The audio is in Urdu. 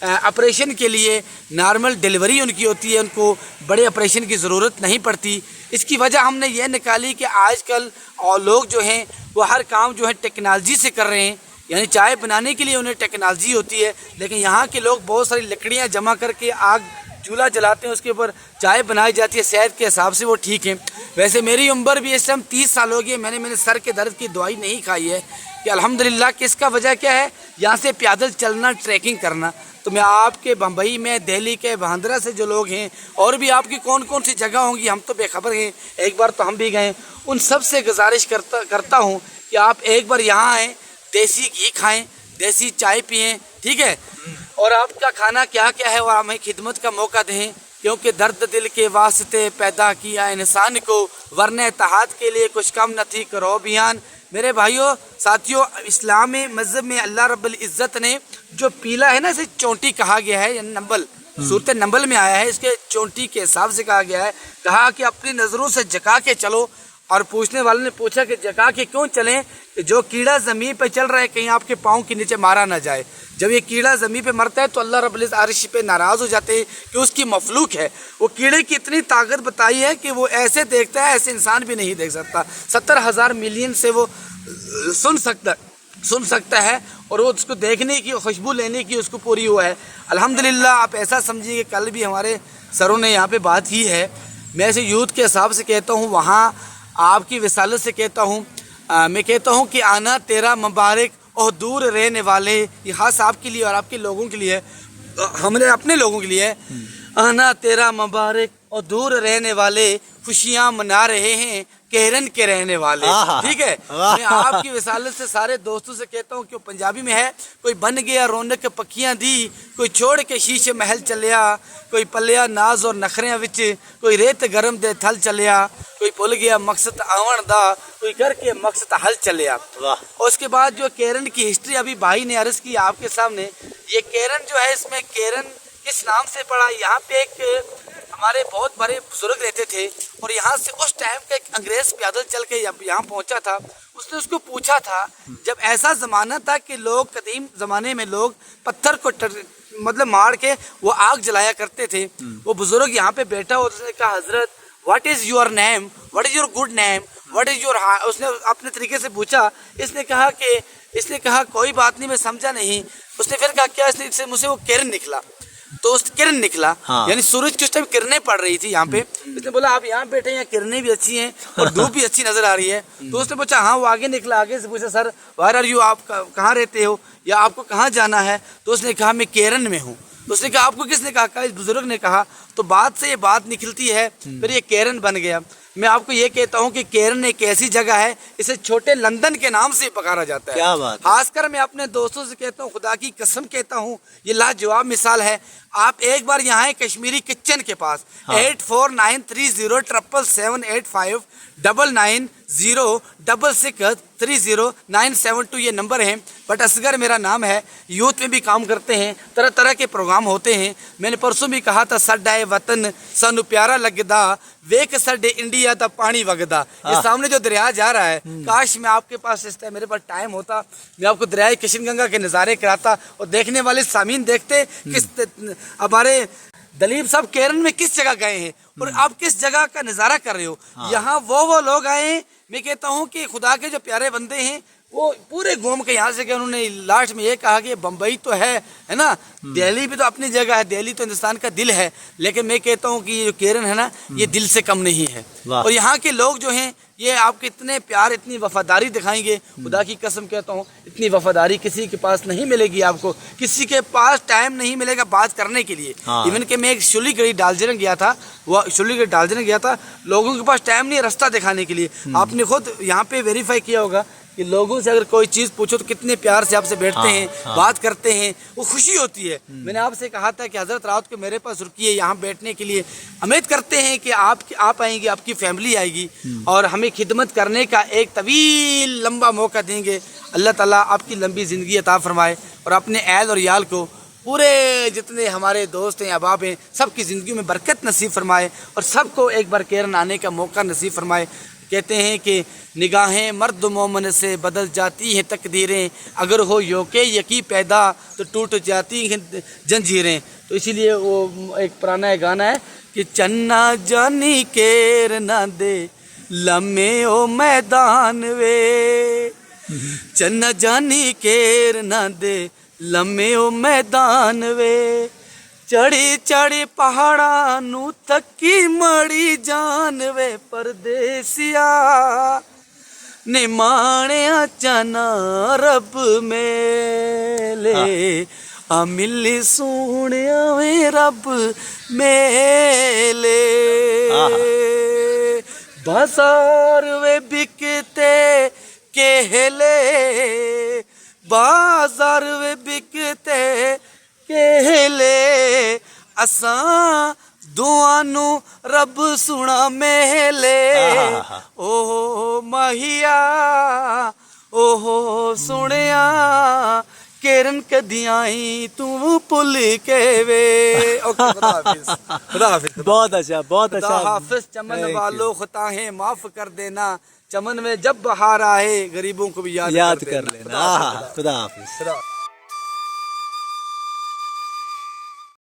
آپریشن کے لیے نارمل ڈیلیوری ان کی ہوتی ہے، ان کو بڑے آپریشن کی ضرورت نہیں پڑتی۔ اس کی وجہ ہم نے یہ نکالی کہ آج کل اور لوگ جو ہیں وہ ہر کام جو ہے ٹیکنالوجی سے کر رہے ہیں، یعنی چائے بنانے کے لیے انہیں ٹیکنالوجی ہوتی ہے، لیکن یہاں کے لوگ بہت ساری لکڑیاں جمع کر کے آگ چولہا جلاتے ہیں، اس کے اوپر چائے بنائی جاتی ہے، صحت کے حساب سے وہ ٹھیک ہے۔ ویسے میری عمر بھی اس ٹائم 30 سال ہو گئی، میں نے سر کے درد کی دوائی نہیں کھائی ہے کہ الحمدللہ کہ اس کا وجہ کیا ہے، یہاں سے پیدل چلنا، ٹریکنگ کرنا۔ تو میں آپ کے بمبئی میں، دہلی کے باندرہ سے جو لوگ ہیں، اور بھی آپ کی کون کون سی جگہ ہوں گی ہم تو بے خبر ہیں، ایک بار تو ہم بھی گئے، ان سب سے گزارش کرتا ہوں کہ آپ ایک بار یہاں آئیں، دیسی گھی کھائیں، دیسی چائے پئیں، ٹھیک ہے، اور آپ کا کھانا کیا کیا ہے اور ہمیں خدمت کا موقع دیں، کیونکہ درد دل کے واسطے پیدا کیا انسان کو، ورنہ اتحاد کے لیے کچھ کم نہ تھی کرو بیان۔ میرے بھائیوں ساتھیوں، اسلام مذہب میں اللہ رب العزت نے جو پیلا ہے نا، اسے چونٹی کہا گیا ہے، یعنی نمبل، صورت نمبل میں آیا ہے، اس کے چونٹی کے حساب سے کہا گیا ہے، کہا کہ اپنی نظروں سے جکا کے چلو۔ اور پوچھنے والے نے پوچھا کہ جکا کے کیوں چلیں؟ کہ جو کیڑا زمین پہ چل رہا ہے کہیں آپ کے پاؤں کے نیچے مارا نہ جائے۔ جب یہ کیڑا زمین پہ مرتا ہے تو اللہ رب العزت عرش پہ ناراض ہو جاتے ہیں کہ اس کی مخلوق ہے۔ وہ کیڑے کی اتنی طاقت بتائی ہے کہ وہ ایسے دیکھتا ہے ایسے انسان بھی نہیں دیکھ سکتا، 70,000 ملین سے وہ سن سکتا ہے، اور وہ اس کو دیکھنے کی، خوشبو لینے کی اس کو پوری ہوا ہے۔ الحمدللہ آپ ایسا سمجھیے کہ کل بھی ہمارے سروں نے یہاں پہ بات کی ہے، میں اسے یوتھ کے حساب سے کہتا ہوں، وہاں آپ کی وصالت سے کہتا ہوں، میں کہتا ہوں کہ آنا تیرا مبارک اور دور رہنے والے، یہ خاص آپ کے لیے اور آپ کے لوگوں کے لیے، ہم نے اپنے لوگوں کے لیے، آنا تیرا مبارک اور دور رہنے والے، خوشیاں منا رہے ہیں کیرن کے رہنے والے، ٹھیک ہے۔ میں آپ کی وصالت سے سارے دوستوں سے کہتا ہوں کہ پنجابی میں ہے، کوئی بن گیا رونق پکیاں دی، کوئی چھوڑ کے شیشے محل چلیا، کوئی پلیا ناز اور نخریاں وچ، کوئی ریت گرم دے تھل چلیا، کوئی بھول گیا مقصد آون دا، کوئی کر کے مقصد حل چلیا۔ اور اس کے بعد جو کیرن کی ہسٹری ابھی بھائی نے عرض کی آپ کے سامنے، یہ کیرن جو ہے، اس میں کیرن کس نام سے پڑا؟ یہاں پہ ایک ہمارے بہت بڑے بزرگ رہتے تھے، اور یہاں سے اس ٹائم کا ایک انگریز پیدل چل کے یہاں پہنچا تھا، اس نے اس کو پوچھا تھا، جب ایسا زمانہ تھا کہ لوگ قدیم زمانے میں لوگ پتھر کو مطلب مار کے وہ آگ جلایا کرتے تھے، وہ بزرگ یہاں پہ بیٹھا اور اس نے کہا حضرت what is your name, what is your good name, what is your, اس نے اپنے طریقے سے پوچھا۔ اس نے کہا کوئی بات نہیں، میں سمجھا نہیں۔ اس نے پھر کہا کیا؟ اس نے مجھ سے وہ کرن نکلا، تو اس کرن نکلا، یعنی سورج کی اس ٹائم کرنیں پڑ رہی تھی یہاں پہ۔ اس نے بولا آپ یہاں بیٹھے ہیں، کرنیں بھی اچھی ہیں اور دھوپ بھی اچھی نظر آ رہی ہے۔ تو اس نے پوچھا ہاں، وہ آگے نکلا، آگے سے پوچھا سر ویئر آر یو، آپ کہاں رہتے ہو یا آپ کو کہاں جانا ہے؟ تو اس نے کہا میں کیرن میں ہوں۔ تو اس نے کہا آپ کو کس نے کہا؟ اس بزرگ نے کہا۔ تو بات سے یہ بات نکلتی ہے، پھر یہ کیرن بن گیا۔ میں آپ کو یہ کہتا ہوں کہ کیرن ایک ایسی جگہ ہے، اسے چھوٹے لندن کے نام سے پکارا جاتا ہے۔ کیا بات! خاص کر میں اپنے دوستوں سے کہتا ہوں، خدا کی قسم کہتا ہوں، یہ لاجواب مثال ہے۔ آپ ایک بار یہاں ہیں کشمیری کچن کے پاس، 849307859906663097 یہ نمبر ہے۔ بٹ اصغر میرا نام ہے، یوتھ میں بھی کام کرتے ہیں، طرح طرح کے پروگرام ہوتے ہیں۔ میں نے پرسوں بھی کہا تھا سڈا وطن سانو پیارا لگدا، ویک سڈے انڈیا دا پانی وگدا۔ یہ سامنے جو دریا جا رہا ہے، کاش میں آپ کے پاس میرے پاس ٹائم ہوتا، میں آپ کو دریائے کشن گنگا کے نظارے کراتا، اور دیکھنے والے سامعین دیکھتے کس ہمارے دلیپ صاحب کیرن میں کس جگہ گئے ہیں اور آپ کس جگہ کا نظارہ کر رہے ہو۔ یہاں وہ لوگ آئے ہیں، میں کہتا ہوں کہ خدا کے جو پیارے بندے ہیں، وہ پورے گھوم کے یہاں سے کہ انہوں نے لاسٹ میں یہ کہا کہ بمبئی تو ہے نا، دہلی بھی تو اپنی جگہ ہے، دہلی تو ہندوستان کا دل ہے، لیکن میں کہتا ہوں کہ یہ جو کیرن ہے نا، یہ دل سے کم نہیں ہے۔ اور یہاں کے لوگ جو ہیں، یہ آپ کو اتنے پیار، اتنی وفاداری دکھائیں گے، خدا کی قسم کہتا ہوں اتنی وفاداری کسی کے پاس نہیں ملے گی آپ کو، کسی کے پاس ٹائم نہیں ملے گا بات کرنے کے لیے۔ ایون کہ میں ایک شلی گڑی ڈالجرنگ گیا تھا، لوگوں کے پاس ٹائم نہیں ہے راستہ دکھانے کے لیے۔ آپ نے خود یہاں پہ ویریفائی کیا ہوگا کہ لوگوں سے اگر کوئی چیز پوچھو تو کتنے پیار سے آپ سے بیٹھتے ہیں، بات کرتے ہیں، وہ خوشی ہوتی ہے۔ میں نے آپ سے کہا تھا کہ حضرت رات کو میرے پاس رکیے یہاں بیٹھنے کے لیے، امید کرتے ہیں کہ آپ آئیں گے، آپ کی فیملی آئے گی اور ہمیں خدمت کرنے کا ایک طویل لمبا موقع دیں گے۔ اللہ تعالیٰ آپ کی لمبی زندگی عطا فرمائے اور اپنے اہل اور عیال کو، پورے جتنے ہمارے دوست ہیں، احباب ہیں، سب کی زندگی میں برکت نصیب فرمائے اور سب کو ایک بار کیرن آنے کا موقع نصیب فرمائے۔ کہتے ہیں کہ نگاہیں مرد مومن سے بدل جاتی ہیں تقدیریں، اگر ہو یوکے یقی پیدا تو ٹوٹ جاتی ہیں جنجیریں. تو اسی لیے وہ ایک پرانا گانا ہے کہ چنا جانی کیر نہ دے لمے او میدان وے، چنا جانی کیر نہ دے لمے او میدان وے، چڑھی چڑھی پہاڑاں نو تکی مڑی جان وے، پردیسیا نمانیا چنا رب میلے، آ ملی سونیا وے رب میلے، بازار وے بکتے کیلے، بازار وے بکتے کیلے، اساں دعا نو رب سنا میلے، اوہ ماہیا اوہ سنیا کیرن کدیاں تو پل کے وے. اوکے، خدا حافظ. خدا حافظ. بہت اچھا، بہت خدا اچھا. حافظ. چمن والوں خطایں معاف کر دینا، چمن میں جب بہار آئے غریبوں کو بھی یاد یاد کر کر دینا. لینا. خدا حافظ. خدا